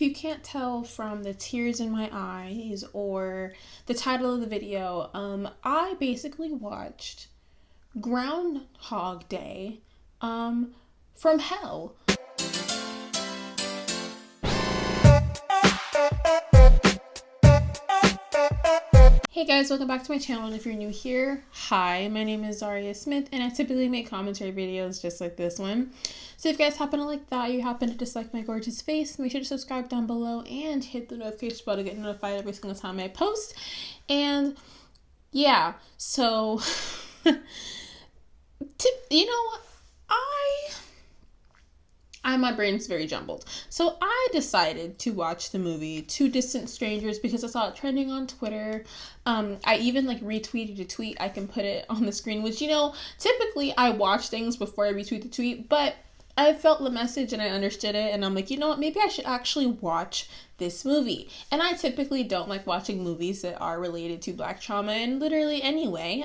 if you can't tell from the tears in my eyes or the title of the video, I basically watched Groundhog Day from hell. Hey guys, welcome back to my channel, and if you're new here, hi, my name is Zhariya Smith, and I typically make commentary videos just like this one. So if you guys happen to like that, you happen to dislike my gorgeous face, make sure to subscribe down below and hit the notification bell to get notified every single time I post. And yeah, so you know, my brain's very jumbled. So I decided to watch the movie Two Distant Strangers because I saw it trending on Twitter. I even retweeted a tweet. I can put it on the screen, which, you know, typically I watch things before I retweet the tweet, but I felt the message and I understood it, and I'm like, you know what, maybe I should actually watch this movie. And I typically don't like watching movies that are related to Black trauma in literally any way,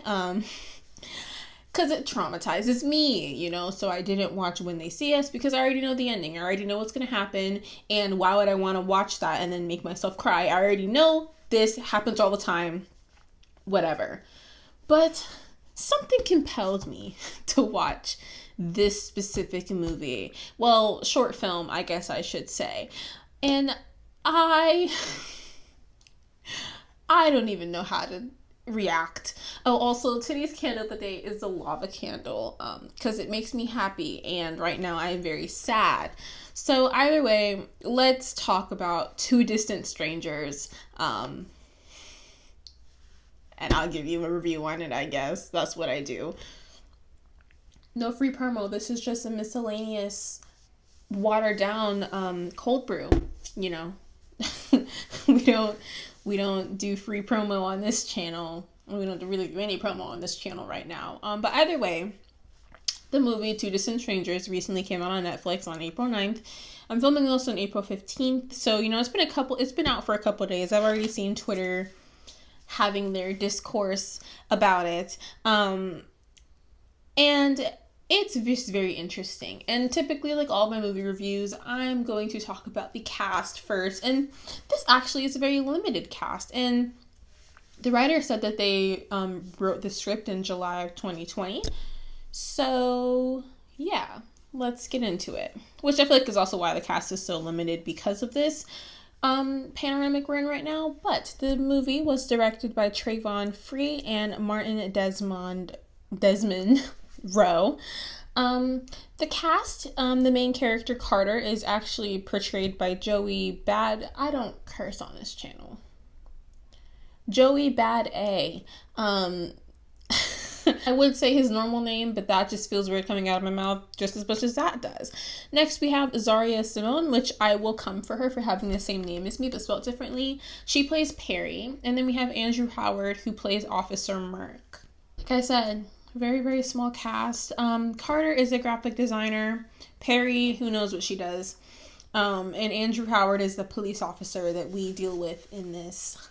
because it traumatizes me, you know. So I didn't watch When They See Us because I already know the ending. I already know what's going to happen, and why would I want to watch that and then make myself cry? I already know this happens all the time, whatever. But something compelled me to watch this specific movie. Well, short film, I guess I should say. And I don't even know how to react. Oh, also, today's candle of the day is a lava candle, because it makes me happy, and right now I am very sad. So either way, let's talk about Two Distant Strangers, and I'll give you a review on it, I guess. That's what I do. No free promo. This is just a miscellaneous, watered down cold brew. You know, we don't do free promo on this channel. We don't really do any promo on this channel right now. But either way, the movie Two Distant Strangers recently came out on Netflix on April 9th. I'm filming this on April 15th. So, you know, it's been out for a couple of days. I've already seen Twitter having their discourse about it. And it's just very interesting. And typically, like all my movie reviews, I'm going to talk about the cast first. And this actually is a very limited cast. And the writer said that they wrote the script in July of 2020. So, yeah, let's get into it. Which I feel like is also why the cast is so limited, because of this panoramic we're in right now. But the movie was directed by Trayvon and Martin Desmond Rowe. The cast, the main character Carter is actually portrayed by Joey Bad. I don't curse on this channel. Joey Bad A. I would say his normal name, but that just feels weird coming out of my mouth just as much as that does. Next, we have Zhariya Smith, which I will come for her for having the same name as me, but spelled differently. She plays Perry. And then we have Andrew Howard, who plays Officer Merck. Like I said, very, very small cast. Carter is a graphic designer. Perry, who knows what she does. And Andrew Howard is the police officer that we deal with in this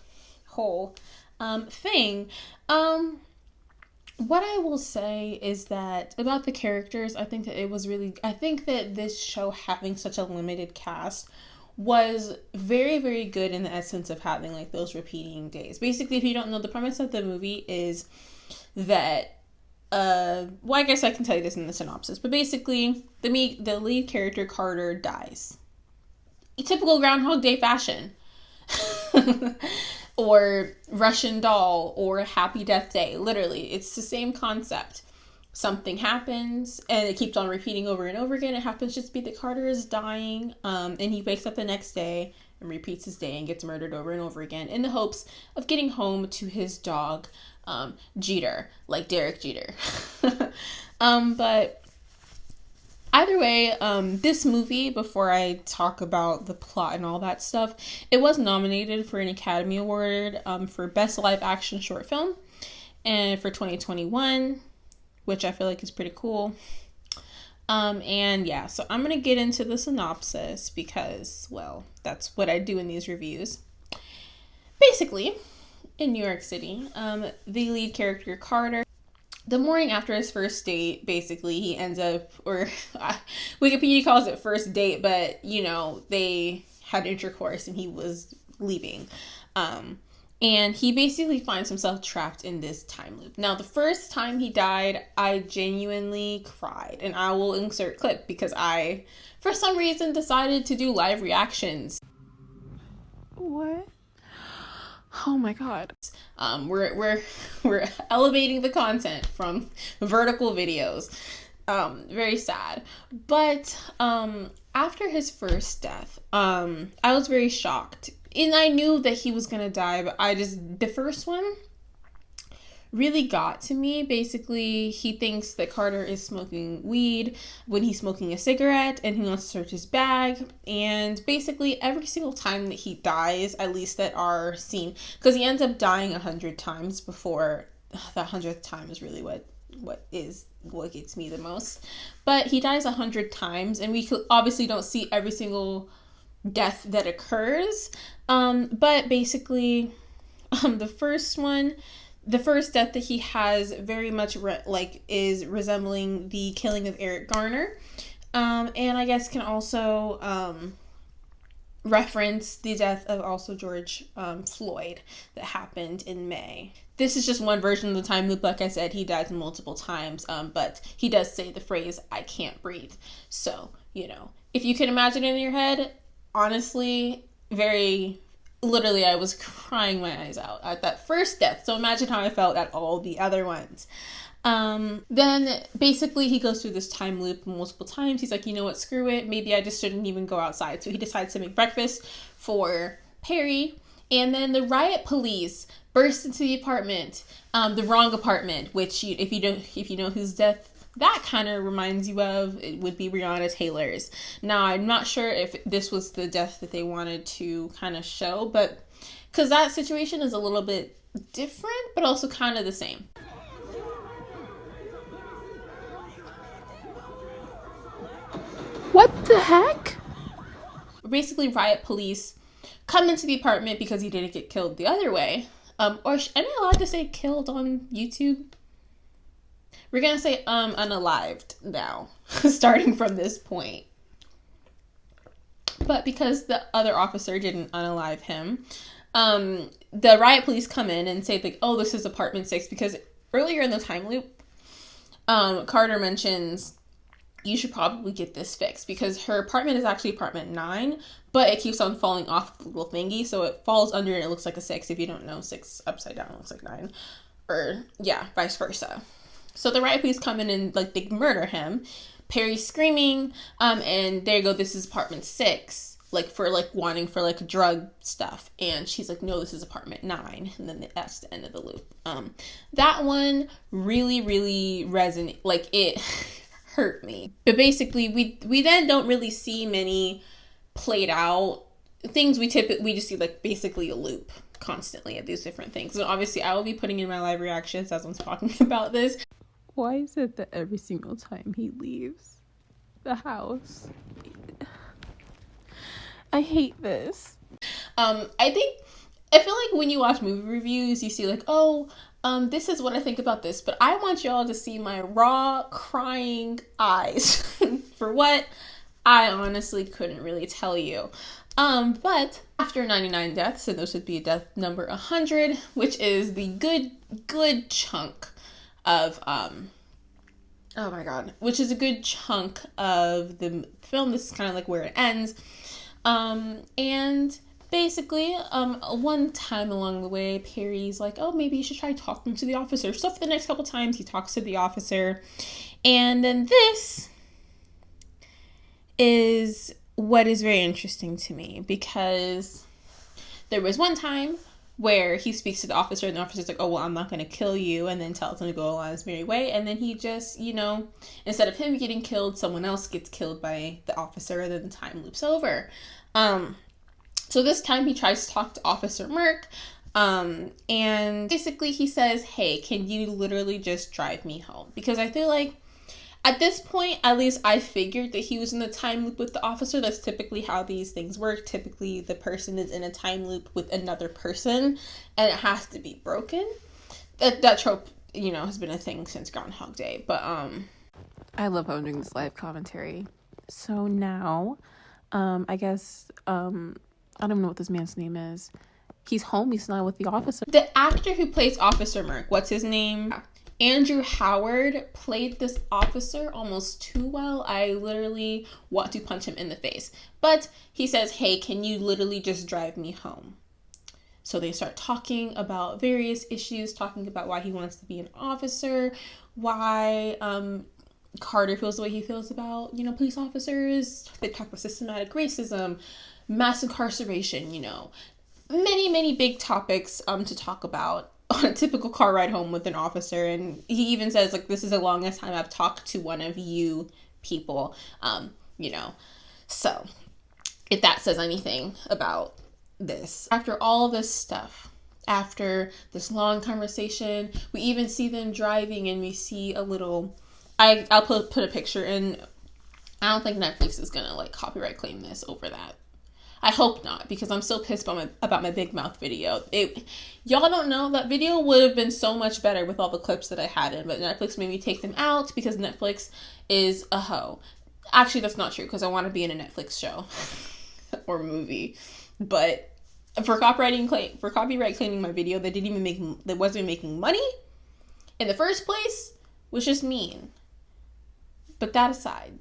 whole thing. What I will say is that about the characters, I think that this show, having such a limited cast, was very, very good in the essence of having like those repeating days. Basically, if you don't know, the premise of the movie is that well, I guess I can tell you this in the synopsis, but basically the lead character Carter dies. Typical Groundhog Day fashion. Or Russian Doll, or Happy Death Day. Literally, it's the same concept. Something happens, and it keeps on repeating over and over again. It happens just to be that Carter is dying, and he wakes up the next day and repeats his day and gets murdered over and over again in the hopes of getting home to his dog, Jeter, like Derek Jeter. But either way, this movie, before I talk about the plot and all that stuff, it was nominated for an Academy Award for Best Live Action Short Film, and for 2021, which I feel like is pretty cool. And yeah, so I'm going to get into the synopsis because, well, that's what I do in these reviews. Basically, in New York City, the lead character Carter, the morning after his first date, basically, he ends up, or Wikipedia calls it first date, but, you know, they had intercourse and he was leaving. And he basically finds himself trapped in this time loop. Now, the first time he died, I genuinely cried. And I will insert clip because I, for some reason, decided to do live reactions. What? Oh my god. We're elevating the content from vertical videos. Very sad. But after his first death, I was very shocked. And I knew that he was gonna die, but the first one really got to me. Basically, he thinks that Carter is smoking weed when he's smoking a cigarette, and he wants to search his bag. And basically, every single time that he dies, at least that are seen, because he ends up dying 100 times before the 100th time is really what gets me the most. But he dies 100 times, and we obviously don't see every single death that occurs. But basically, the first death that he has very much is resembling the killing of Eric Garner, and I guess can also reference the death of also George Floyd that happened in May. This is just one version of the time loop. Like I said, he dies multiple times, but he does say the phrase, "I can't breathe." So, if you can imagine it in your head, honestly, literally, I was crying my eyes out at that first death. So imagine how I felt at all the other ones. Then basically he goes through this time loop multiple times. He's like, you know what, screw it. Maybe I just shouldn't even go outside. So he decides to make breakfast for Perry. And then the riot police burst into the apartment, the wrong apartment, which if you know whose death that kind of reminds you of, it would be Breonna Taylor's. Now, I'm not sure if this was the death that they wanted to kind of show, but because that situation is a little bit different, but also kind of the same. What the heck? Basically, riot police come into the apartment because he didn't get killed the other way. Or am I allowed to say killed on YouTube? We're going to say unalived now, starting from this point. But because the other officer didn't unalive him, the riot police come in and say, like, oh, this is apartment 6. Because earlier in the time loop, Carter mentions, you should probably get this fixed. Because her apartment is actually apartment 9, but it keeps on falling off the little thingy. So it falls under and it looks like a 6. If you don't know, 6 upside down looks like 9. Or, yeah, vice versa. So the riot police come in and, they murder him. Perry's screaming, and there you go, this is apartment 6, wanting for, drug stuff. And she's like, no, this is apartment 9. And then that's the end of the loop. That one really, really resonated, it hurt me. But basically, we then don't really see many played out things. We just see, basically a loop constantly of these different things. And obviously, I will be putting in my live reactions as I'm talking about this. Why is it that every single time he leaves the house, I hate this. I feel like when you watch movie reviews, you see this is what I think about this, but I want y'all to see my raw crying eyes for what I honestly couldn't really tell you. But after 99 deaths, and this would be death number 100, which is the good chunk of which is a good chunk of the film. This is kind of where it ends. And basically, one time along the way, Perry's like, oh, maybe you should try talking to the officer. So for the next couple times, he talks to the officer. And then this is what is very interesting to me, because there was one time where he speaks to the officer, and the officer's like, oh, well, I'm not going to kill you, and then tells him to go on his merry way. And then he just, instead of him getting killed, someone else gets killed by the officer, and then the time loops over. So this time he tries to talk to Officer Merck, and basically he says, hey, can you literally just drive me home? Because I feel like at this point, at least I figured that he was in the time loop with the officer. That's typically how these things work. Typically, the person is in a time loop with another person, and it has to be broken. That trope, has been a thing since Groundhog Day. But I love how I'm doing this live commentary. So now, I guess, I don't know what this man's name is. He's home. He's not with the officer. The actor who plays Officer Merck, what's his name? Andrew Howard played this officer almost too well. I literally want to punch him in the face. But he says, hey, can you literally just drive me home? So they start talking about various issues, talking about why he wants to be an officer, why Carter feels the way he feels about, police officers. They talk about systematic racism, mass incarceration, many, many big topics to talk about on a typical car ride home with an officer. And he even says, like, this is the longest time I've talked to one of you people, So if that says anything about this. After all this stuff, after this long conversation, we even see them driving and we see a little, I'll put a picture in. I don't think Netflix is gonna like copyright claim this over that. I hope not, because I'm so pissed about my big mouth video. Y'all don't know, that video would have been so much better with all the clips that I had in, but Netflix made me take them out because Netflix is a hoe. Actually, that's not true, because I want to be in a Netflix show or movie. But for copyright claiming my video that wasn't making money in the first place was just mean. But that aside,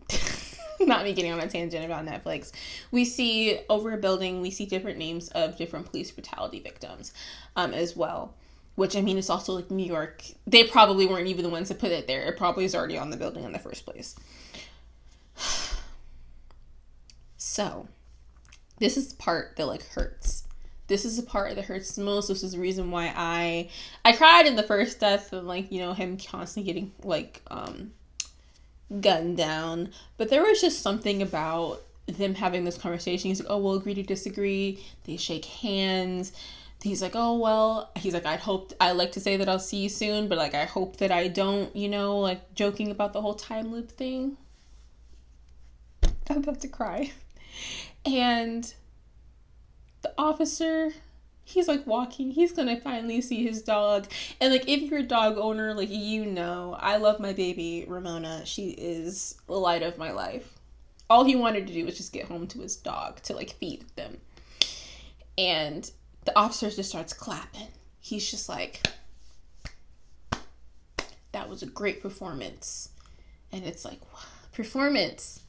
not me getting on a tangent about Netflix, we see over a building, we see different names of different police brutality victims as well. Which, I mean, it's also like New York. They probably weren't even the ones that put it there. It probably is already on the building in the first place. So, this is the part that like hurts. This is the part that hurts the most. This is the reason why I cried in the first death of like, him constantly getting like gunned down. But there was just something about them having this conversation. He's like, oh, we'll agree to disagree. They shake hands. He's like, oh, well, he's like, I like to say that I'll see you soon, but like, I hope that I don't, like joking about the whole time loop thing. I'm about to cry. And the officer, he's like walking, he's gonna finally see his dog. And like, if you're a dog owner, like, I love my baby Ramona. She is the light of my life. All he wanted to do was just get home to his dog to like feed them. And the officer just starts clapping. He's just like, that was a great performance. And it's like, performance.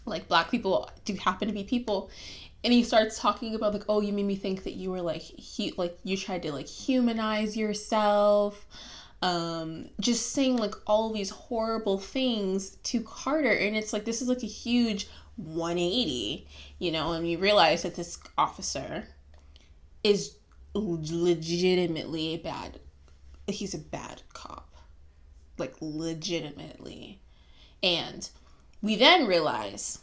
Like, Black people do happen to be people. And he starts talking about like, oh, you made me think that you were like, you tried to like humanize yourself. Just saying like all these horrible things to Carter. And it's like, this is like a huge 180, and you realize that this officer is legitimately he's a bad cop. Like, legitimately. And we then realize,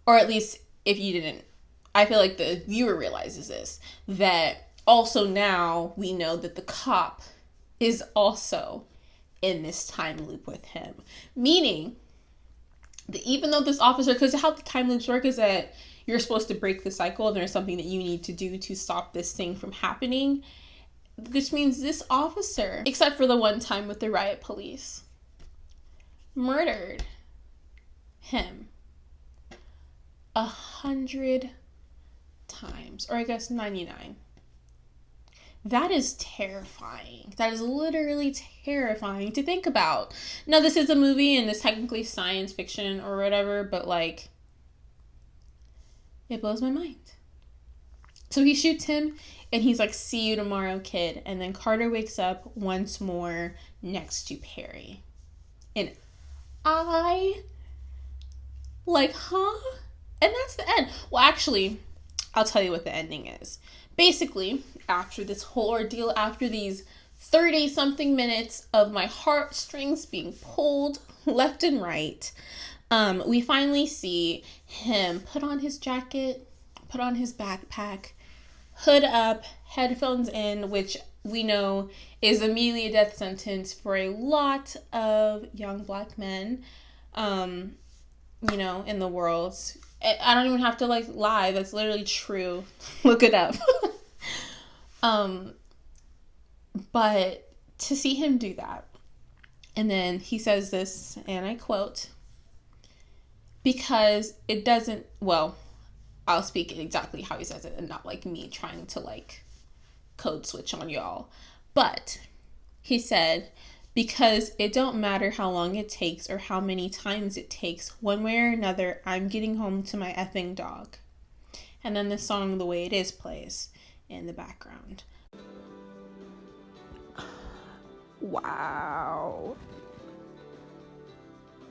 or at least if you didn't, I feel like the viewer realizes this, that also now we know that the cop is also in this time loop with him. Meaning that even though this officer, because how the time loops work is that you're supposed to break the cycle and there's something that you need to do to stop this thing from happening, which means this officer, except for the one time with the riot police, murdered him 100 times, or I guess 99. That is terrifying. That is literally terrifying to think about. Now, this is a movie and it's technically science fiction or whatever, but like, it blows my mind. So he shoots him and he's like, see you tomorrow, kid. And then Carter wakes up once more next to Perry. And I, like, huh? And that's the end. Well, actually, I'll tell you what the ending is. Basically, after this whole ordeal, after these 30-something minutes of my heartstrings being pulled left and right, we finally see him put on his jacket, put on his backpack, hood up, headphones in, which we know is immediately a death sentence for a lot of young Black men, in the world. I don't even have to like lie. That's literally true. Look it up. But to see him do that, and then he says this, and I quote, because it doesn't, well, I'll speak exactly how he says it and not like me trying to like code switch on y'all. But he said, because it don't matter how long it takes or how many times it takes, one way or another, I'm getting home to my effing dog. And then the song The Way It Is plays in the background. Wow.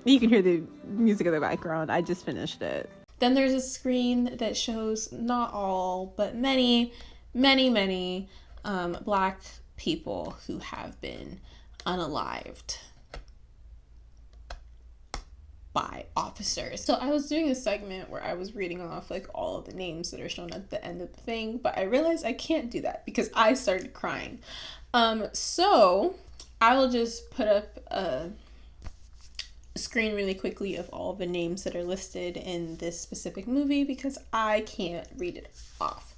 You can hear the music in the background. I just finished it. Then there's a screen that shows not all, but many Black people who have been unalived by officers. So I was doing a segment where I was reading off like all of the names that are shown at the end of the thing, but I realized I can't do that because I started crying. So I will just put up a screen really quickly of all the names that are listed in this specific movie because I can't read it off.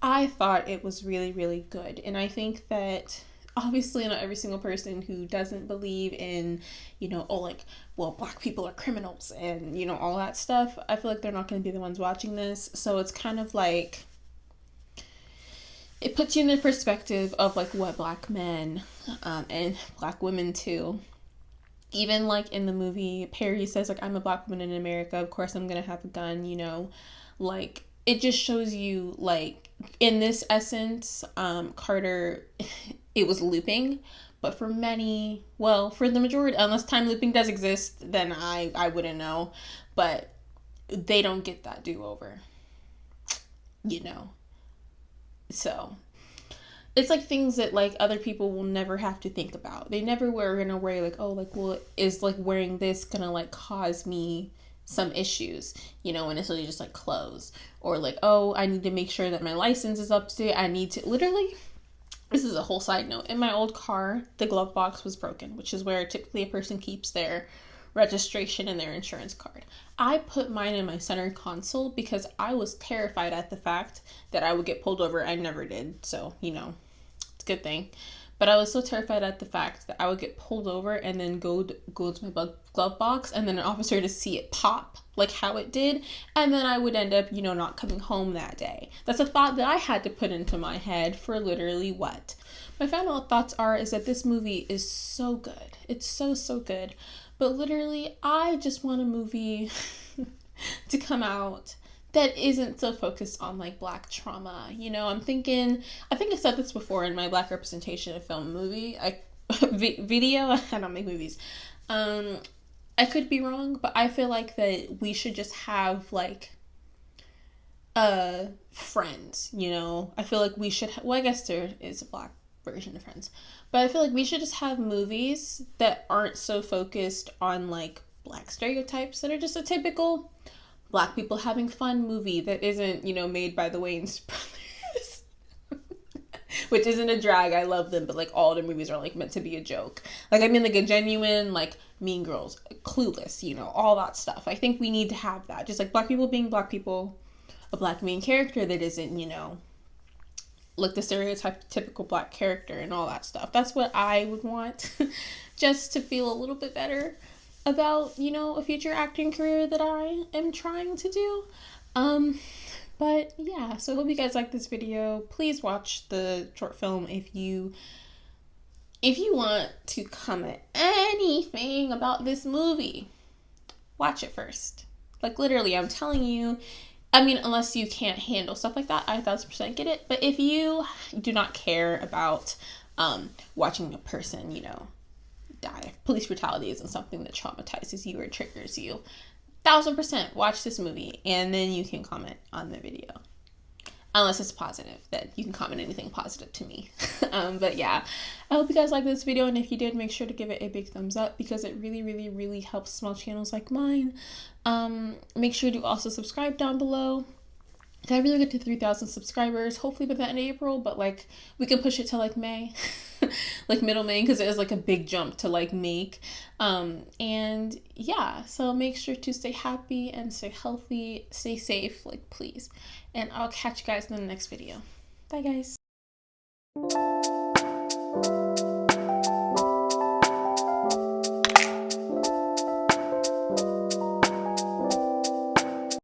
I thought it was really good, and I think that obviously not every single person who doesn't believe in, Black people are criminals and, all that stuff, I feel like they're not going to be the ones watching this. So it's kind of like, it puts you in the perspective of like what Black men and Black women too. Even like in the movie, Perry says like, I'm a Black woman in America, of course I'm going to have a gun, like it just shows you like in this essence, Carter, it was looping, but for the majority, unless time looping does exist, then I wouldn't know, but they don't get that do-over, so it's like things that like other people will never have to think about. They never were gonna worry like, oh, like, well, is like wearing this gonna like cause me some issues, and it's really just like clothes, or like, oh, I need to make sure that my license is up to date. I need to literally, this is a whole side note, in my old car, the glove box was broken, which is where typically a person keeps their registration and their insurance card. I put mine in my center console because I was terrified at the fact that I would get pulled over. I never did, so, it's a good thing. But I was so terrified at the fact that I would get pulled over and then go to my glove box and then an officer to see it pop, like how it did. And then I would end up, not coming home that day. That's a thought that I had to put into my head for literally what? My final thoughts is that this movie is so good. It's so good. But literally, I just want a movie to come out that isn't so focused on like Black trauma. I think I said this before in my Black representation of film movie video. I don't make movies. I could be wrong, but I feel like that we should just have like Friends. I feel like we should I guess there is a Black version of Friends, but I feel like we should just have movies that aren't so focused on like Black stereotypes, that are just a typical Black people having fun movie that isn't, made by the Wayans brothers. Which isn't a drag. I love them, but like all the movies are like meant to be a joke. Like I mean like a genuine like Mean Girls, Clueless, all that stuff. I think we need to have that. Just like Black people being Black people, a Black main character that isn't, like the typical Black character and all that stuff. That's what I would want just to feel a little bit better about, a future acting career that I am trying to do. But yeah, so I hope you guys like this video. Please watch the short film if you want to comment anything about this movie. Watch it first. Like literally, I'm telling you, I mean, unless you can't handle stuff like that, I 1000% get it. But if you do not care about watching a person, die, if police brutality isn't something that traumatizes you or triggers you, 1000% watch this movie and then you can comment on the video. Unless it's positive, then you can comment anything positive to me. But yeah, I hope you guys like this video, and if you did, make sure to give it a big thumbs up because it really helps small channels like mine. Make sure to also subscribe down below. I really get to 3,000 subscribers, hopefully by the end of April, but like we can push it to like May, like middle May, because it is like a big jump to like make. And yeah, so make sure to stay happy and stay healthy, stay safe, like please. And I'll catch you guys in the next video. Bye guys.